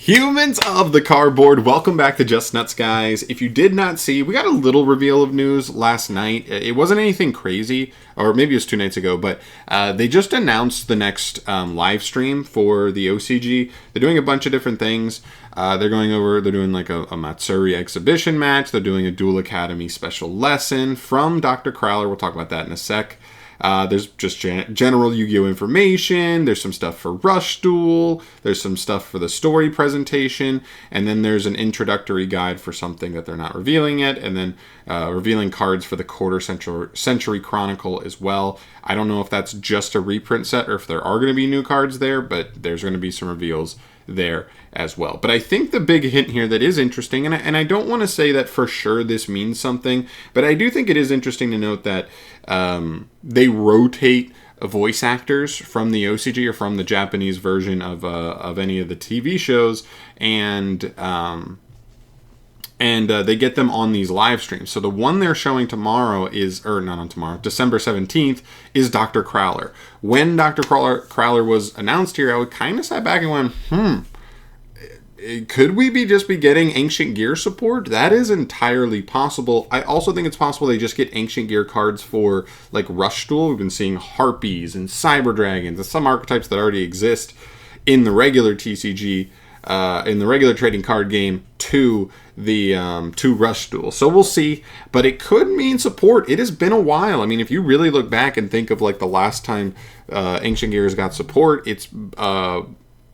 Humans of the cardboard, welcome back to Just Nuts, guys. If you did not see, we got a little reveal of news last night. It wasn't anything crazy, or maybe it was 2 nights ago, but they just announced the next live stream for the OCG. They're doing a bunch of different things. They're doing like a Matsuri exhibition match. They're doing a Duel Academy special lesson from Dr. Crowler. We'll talk about that in a sec. There's just general Yu-Gi-Oh! Information. There's some stuff for Rush Duel. There's some stuff for the story presentation. And then there's an introductory guide for something that they're not revealing yet. And then revealing cards for the Quarter Century Chronicle as well. I don't know if that's just a reprint set or if there are going to be new cards there, but there's going to be some reveals there as well. But I think the big hint here that is interesting, and I don't want to say that for sure this means something, but I do think it is interesting to note that they rotate voice actors from the OCG or from the Japanese version of any of the TV shows, and they get them on these live streams. So the one they're showing tomorrow December 17th, is Dr. Crowler. When Dr. Crowler was announced here, I would kind of sat back and went, could we just be getting Ancient Gear support? That is entirely possible. I also think it's possible they just get Ancient Gear cards for like Rush Duel. We've been seeing Harpies and Cyber Dragons and some archetypes that already exist in the regular TCG, in the regular trading card game to Rush Duel. So we'll see, but it could mean support. It has been a while. I mean, if you really look back and think of like the last time Ancient Gears got support, it's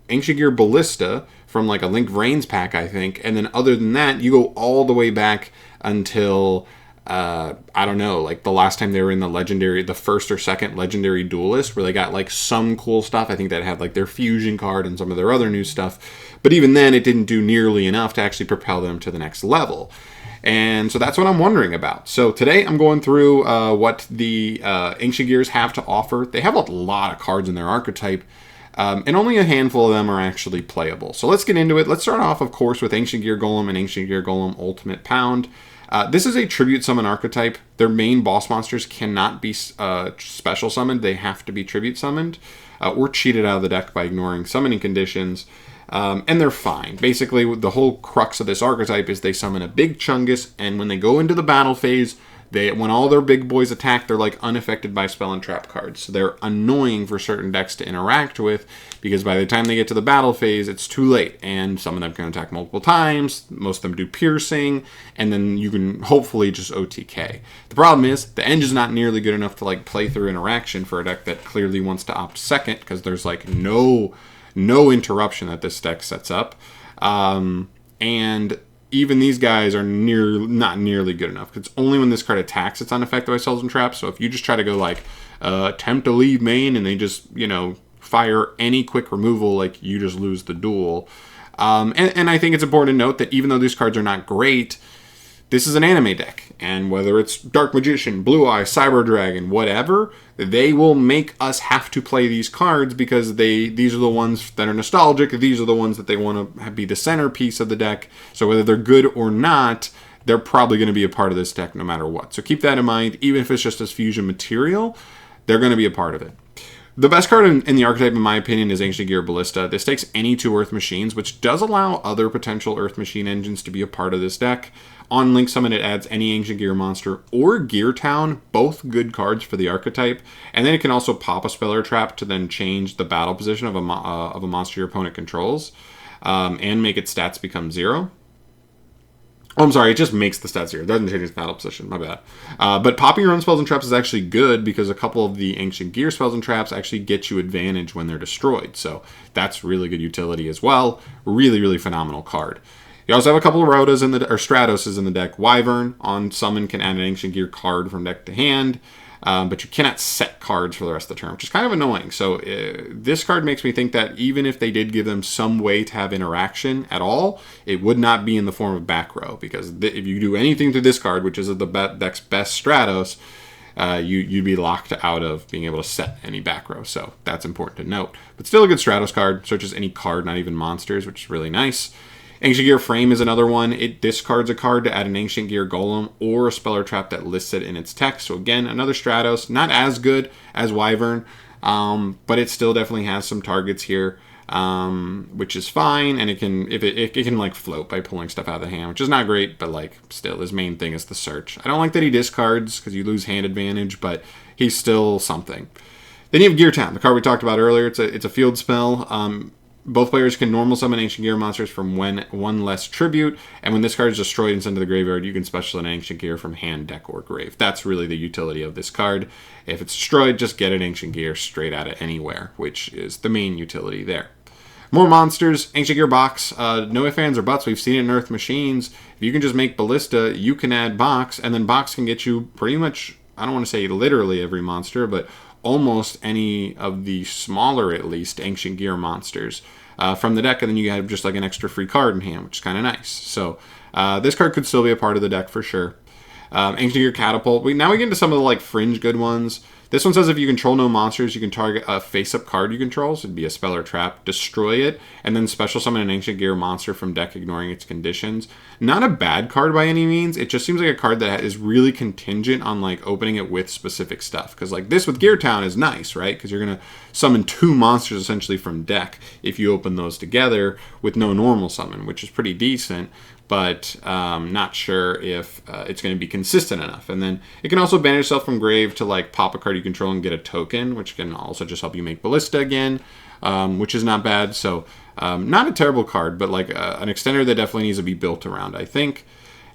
Ancient Gear Ballista from like a Link Vrains pack, I think. And then other than that, you go all the way back until I don't know, like the last time they were in the first or second legendary duelist, where they got like some cool stuff. I think that had like their fusion card and some of their other new stuff. But even then, it didn't do nearly enough to actually propel them to the next level. And so that's what I'm wondering about. So today I'm going through what the Ancient Gears have to offer. They have a lot of cards in their archetype. And only a handful of them are actually playable. So let's get into it. Let's start off, of course, with Ancient Gear Golem and Ancient Gear Golem Ultimate Pound. This is a tribute summon archetype. Their main boss monsters cannot be special summoned. They have to be tribute summoned or cheated out of the deck by ignoring summoning conditions. And they're fine. Basically, the whole crux of this archetype is they summon a big Chungus, and when they go into the battle phase, when all their big boys attack, they're like unaffected by spell and trap cards. So they're annoying for certain decks to interact with, because by the time they get to the battle phase, it's too late. And some of them can attack multiple times, most of them do piercing, and then you can hopefully just OTK. The problem is, the engine is not nearly good enough to like play through interaction for a deck that clearly wants to opt second, because there's like no interruption that this deck sets up. And even these guys are not nearly good enough. It's only when this card attacks it's unaffected by spells and traps. So if you just try to go like attempt to leave main and they just fire any quick removal, like you just lose the duel. And I think it's important to note that even though these cards are not great, this is an anime deck, and whether it's Dark Magician, Blue Eye, Cyber Dragon, whatever, they will make us have to play these cards because these are the ones that are nostalgic. These are the ones that they want to be the centerpiece of the deck. So whether they're good or not, they're probably going to be a part of this deck no matter what. So keep that in mind. Even if it's just as fusion material, they're going to be a part of it. The best card in the archetype, in my opinion, is Ancient Gear Ballista. This takes any 2 Earth Machines, which does allow other potential Earth Machine engines to be a part of this deck. On Link Summon, it adds any Ancient Gear monster or Gear Town, both good cards for the archetype. And then it can also pop a spell or trap to then change the battle position of a monster your opponent controls, and make its stats become 0. Oh, I'm sorry, it just makes the stats 0. It doesn't change its battle position, my bad. But popping your own spells and traps is actually good because a couple of the Ancient Gear spells and traps actually get you advantage when they're destroyed. So that's really good utility as well. Really, really phenomenal card. You also have a couple of Rhodas or Stratoses in the deck. Wyvern on summon can add an Ancient Gear card from deck to hand, but you cannot set cards for the rest of the turn, which is kind of annoying. So this card makes me think that even if they did give them some way to have interaction at all, it would not be in the form of back row, because if you do anything to this card, which is the deck's best Stratos, you'd be locked out of being able to set any back row. So that's important to note. But still a good Stratos card. Searches any card, not even monsters, which is really nice. Ancient Gear Frame is another one. It discards a card to add an Ancient Gear Golem or a spell or trap that lists it in its text. So again, another Stratos. Not as good as Wyvern, but it still definitely has some targets here. which is fine, and it can like float by pulling stuff out of the hand, which is not great, but like still his main thing is the search. I don't like that he discards because you lose hand advantage, but he's still something. Then you have Gear Town, the card we talked about earlier. It's a field spell. Both players can normal summon Ancient Gear monsters from one less tribute, and when this card is destroyed and sent to the graveyard, you can special an Ancient Gear from hand, deck, or grave. That's really the utility of this card. If it's destroyed, just get an Ancient Gear straight out of anywhere, which is the main utility there. More monsters, Ancient Gear Box. No ifs, ands, or buts. We've seen it in Earth Machines. If you can just make Ballista, you can add Box, and then Box can get you pretty much, I don't want to say literally every monster, but almost any of the smaller, at least, Ancient Gear monsters from the deck, and then you have just like an extra free card in hand, which is kind of nice. So this card could still be a part of the deck for sure. Ancient Gear Catapult. Now we get into some of the like fringe good ones. This one says if you control no monsters, you can target a face-up card you control, so it'd be a spell or trap, destroy it, and then special summon an Ancient Gear monster from deck ignoring its conditions. Not a bad card by any means. It just seems like a card that is really contingent on like opening it with specific stuff. Because like this with Gear Town is nice, right? Because you're going to summon 2 monsters essentially from deck if you open those together with no normal summon, which is pretty decent. But not sure if it's going to be consistent enough. And then it can also banish itself from grave to like pop a card you control and get a token, which can also just help you make Ballista again, which is not bad. So not a terrible card, but like an extender that definitely needs to be built around, I think.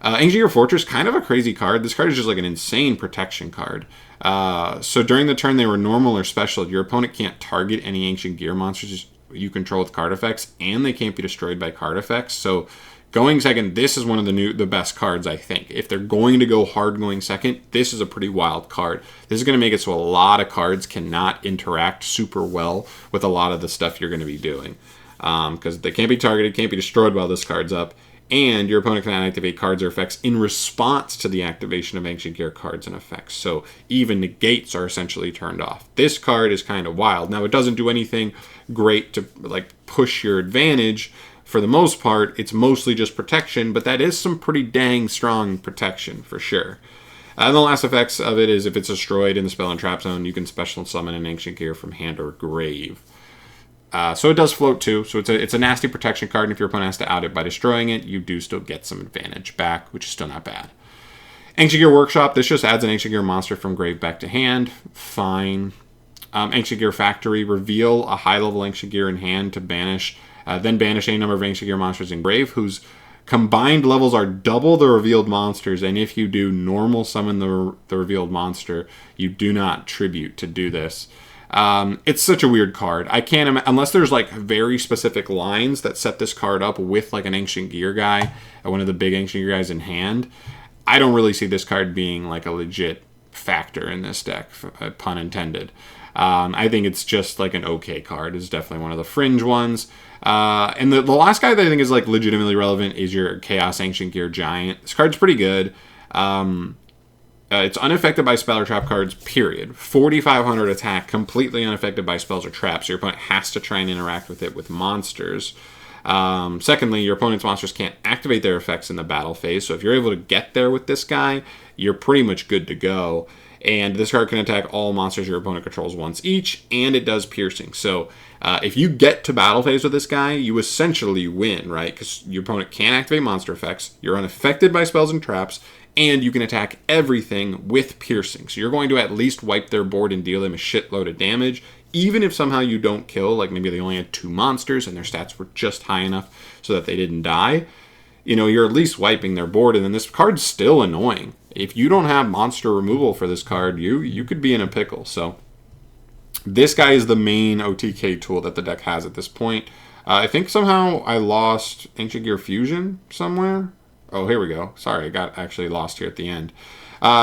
Ancient Gear Fortress, kind of a crazy card. This card is just like an insane protection card. So during the turn they were normal or special, your opponent can't target any Ancient Gear monsters you control with card effects, and they can't be destroyed by card effects. So going second, this is one of the best cards, I think. If they're going to go hard going second, this is a pretty wild card. This is going to make it so a lot of cards cannot interact super well with a lot of the stuff you're going to be doing. Because they can't be targeted, can't be destroyed while this card's up, and your opponent can activate cards or effects in response to the activation of Ancient Gear cards and effects. So even negates are essentially turned off. This card is kind of wild. Now, it doesn't do anything great to like push your advantage. For the most part, it's mostly just protection, but that is some pretty dang strong protection for sure. And the last effects of it is if it's destroyed in the spell and trap zone, you can special summon an Ancient Gear from hand or grave. So it does float too, so it's a nasty protection card, and if your opponent has to out it by destroying it, you do still get some advantage back, which is still not bad. Ancient Gear Workshop, this just adds an Ancient Gear monster from grave back to hand. Fine. Ancient Gear Factory, reveal a high-level Ancient Gear in hand to banish. Then banish any number of Ancient Gear monsters in grave whose combined levels are double the revealed monsters, and if you do normal summon the revealed monster, you do not tribute to do this. It's such a weird card. I can't unless there's like very specific lines that set this card up with like an Ancient Gear guy, one of the big Ancient Gear guys in hand. I don't really see this card being like a legit factor in this deck, pun intended. I think it's just like an okay card. It's definitely one of the fringe ones. And the last guy that I think is like legitimately relevant is your Chaos Ancient Gear Giant. This card's pretty good. It's unaffected by spell or trap cards, period. 4,500 attack, completely unaffected by spells or traps. So your opponent has to try and interact with it with monsters. Secondly, your opponent's monsters can't activate their effects in the battle phase. So if you're able to get there with this guy, you're pretty much good to go. And this card can attack all monsters your opponent controls once each, and it does piercing. So if you get to battle phase with this guy, you essentially win, right? Because your opponent can't activate monster effects, you're unaffected by spells and traps, and you can attack everything with piercing. So you're going to at least wipe their board and deal them a shitload of damage, even if somehow you don't kill, like maybe they only had 2 monsters and their stats were just high enough so that they didn't die. You know, you're at least wiping their board, and then this card's still annoying. If you don't have monster removal for this card, you could be in a pickle. So this guy is the main OTK tool that the deck has at this point. I think somehow I lost Ancient Gear Fusion somewhere. Oh, here we go. Sorry, I got actually lost here at the end.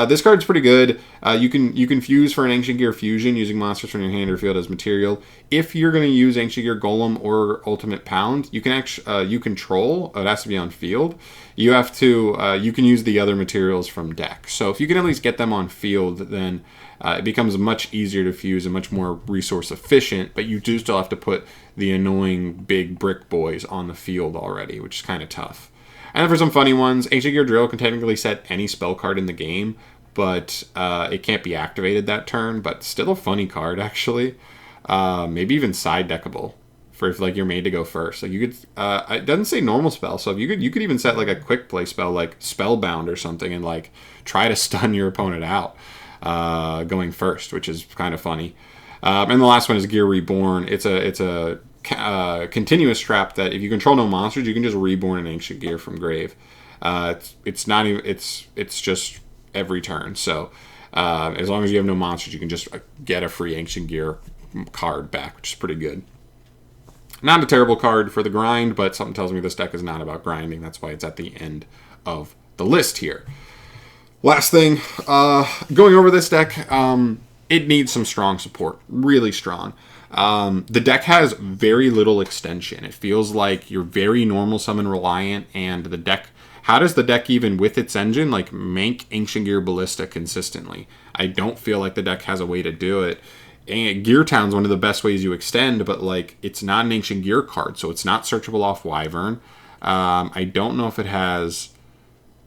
This card's pretty good. You can fuse for an Ancient Gear Fusion using monsters from your hand or field as material. If you're going to use Ancient Gear Golem or Ultimate Pound, you can actually you control. It has to be on field. You have to. You can use the other materials from deck. So if you can at least get them on field, then it becomes much easier to fuse and much more resource efficient. But you do still have to put the annoying big brick boys on the field already, which is kind of tough. And then for some funny ones, Ancient Gear Drill can technically set any spell card in the game, but it can't be activated that turn, but still a funny card, actually. Maybe even side deckable. for if like you're made to go first. Like you could, it doesn't say normal spell, so if you could even set like a quick play spell like Spellbound or something, and like try to stun your opponent out going first, which is kind of funny. And the last one is Gear Reborn. It's a continuous trap that if you control no monsters, you can just reborn an ancient gear from grave. It's not even it's just every turn. So as long as you have no monsters, you can just get a free ancient gear card back, which is pretty good. Not a terrible card for the grind, but something tells me this deck is not about grinding. That's why it's at the end of the list here. Last thing, going over this deck, it needs some strong support, really strong. The deck has very little extension. It feels like you're very normal summon reliant, and the deck, how does the deck even with its engine like make Ancient Gear Ballista consistently? I don't feel like the deck has a way to do it. And Gear Town's one of the best ways you extend, but like it's not an Ancient Gear card, so it's not searchable off Wyvern. I don't know if it has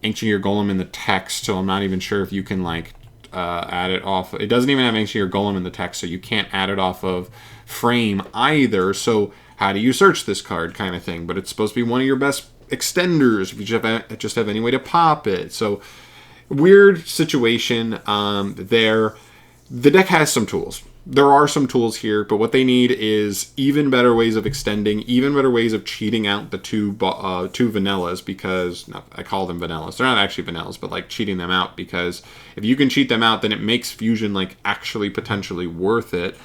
Ancient Gear Golem in the text, so I'm not even sure if you can like add it off. It doesn't even have Ancient Gear Golem in the text, so you can't add it off of Frame either. So how do you search this card, kind of thing? But it's supposed to be one of your best extenders if you just have any way to pop it. So weird situation there. The deck has some tools. There are some tools here, but what they need is even better ways of extending, even better ways of cheating out the two vanillas, because I call them vanillas. They're not actually vanillas, but like cheating them out, because if you can cheat them out, then it makes Fusion like actually potentially worth it.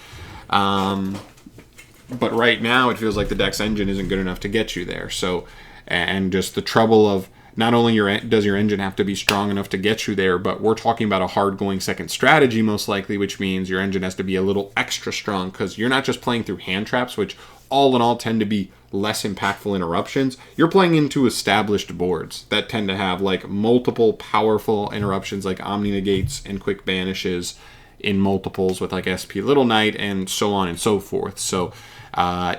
But right now it feels like the deck's engine isn't good enough to get you there. So, and just the trouble of not only does your engine have to be strong enough to get you there, but we're talking about a hard going second strategy most likely, which means your engine has to be a little extra strong, because you're not just playing through hand traps, which all in all tend to be less impactful interruptions. You're playing into established boards that tend to have like multiple powerful interruptions like Omni Negates and Quick Banishes in multiples with like SP Little Knight and so on and so forth. So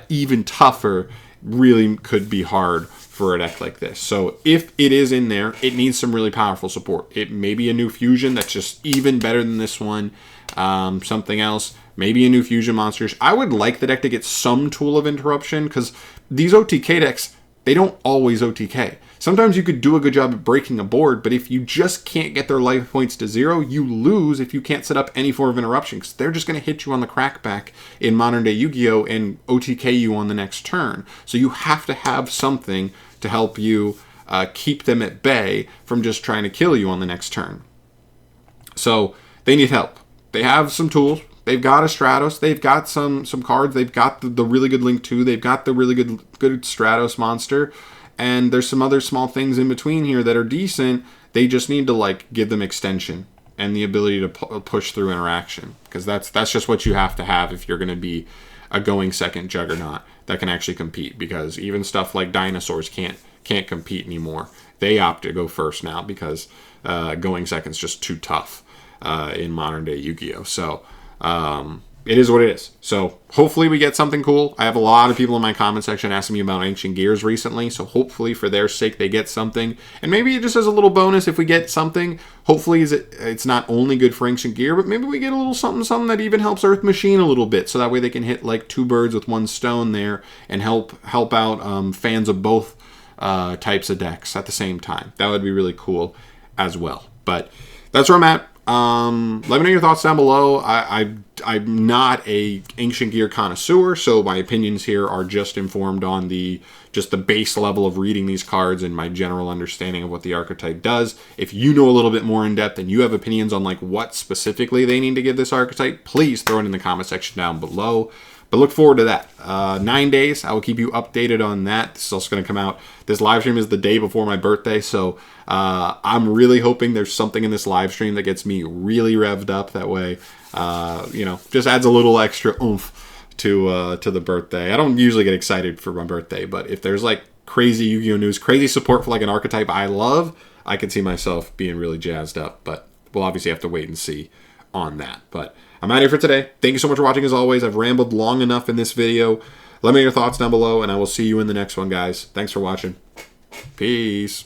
even tougher really could be hard for a deck like this. So if it is in there, it needs some really powerful support. It may be a new fusion that's just even better than this one. Something else, maybe a new fusion monsters. I would like the deck to get some tool of interruption, because these OTK decks, they don't always OTK. Sometimes you could do a good job at breaking a board, but if you just can't get their life points to 0, you lose if you can't set up any form of interruption, because they're just going to hit you on the crackback in modern day Yu-Gi-Oh! And OTK you on the next turn. So you have to have something to help you keep them at bay from just trying to kill you on the next turn. So they need help. They have some tools. They've got a Stratos. They've got some cards. They've got the really good Link 2. They've got the really good Stratos monster. And there's some other small things in between here that are decent. They just need to like give them extension and the ability to push through interaction, because that's just what you have to have if you're going to be a going second juggernaut that can actually compete. Because even stuff like dinosaurs can't compete anymore. They opt to go first now because going second's just too tough in modern day Yu-Gi-Oh! So it is what it is. So hopefully we get something cool. I have a lot of people in my comment section asking me about Ancient Gears recently, so hopefully for their sake they get something. And maybe just as a little bonus, if we get something, hopefully it's not only good for Ancient Gear, but maybe we get a little something that even helps Earth Machine a little bit, so that way they can hit like 2 birds with 1 stone there and help out fans of both types of decks at the same time. That would be really cool as well. But that's where I'm at. Let me know your thoughts down below. I'm not a Ancient Gear connoisseur, so my opinions here are just informed on the base level of reading these cards and my general understanding of what the archetype does. If you know a little bit more in depth and you have opinions on like what specifically they need to give this archetype, please throw it in the comment section down below. But look forward to that. 9 days, I will keep you updated on that. This is also going to come out. This live stream is the day before my birthday, so I'm really hoping there's something in this live stream that gets me really revved up. That way, just adds a little extra oomph to the birthday. I don't usually get excited for my birthday, but if there's like crazy Yu-Gi-Oh! News, crazy support for like an archetype I love, I could see myself being really jazzed up. But we'll obviously have to wait and see on that. But I'm out of here for today. Thank you so much for watching as always. I've rambled long enough in this video. Let me know your thoughts down below, and I will see you in the next one, guys. Thanks for watching. Peace.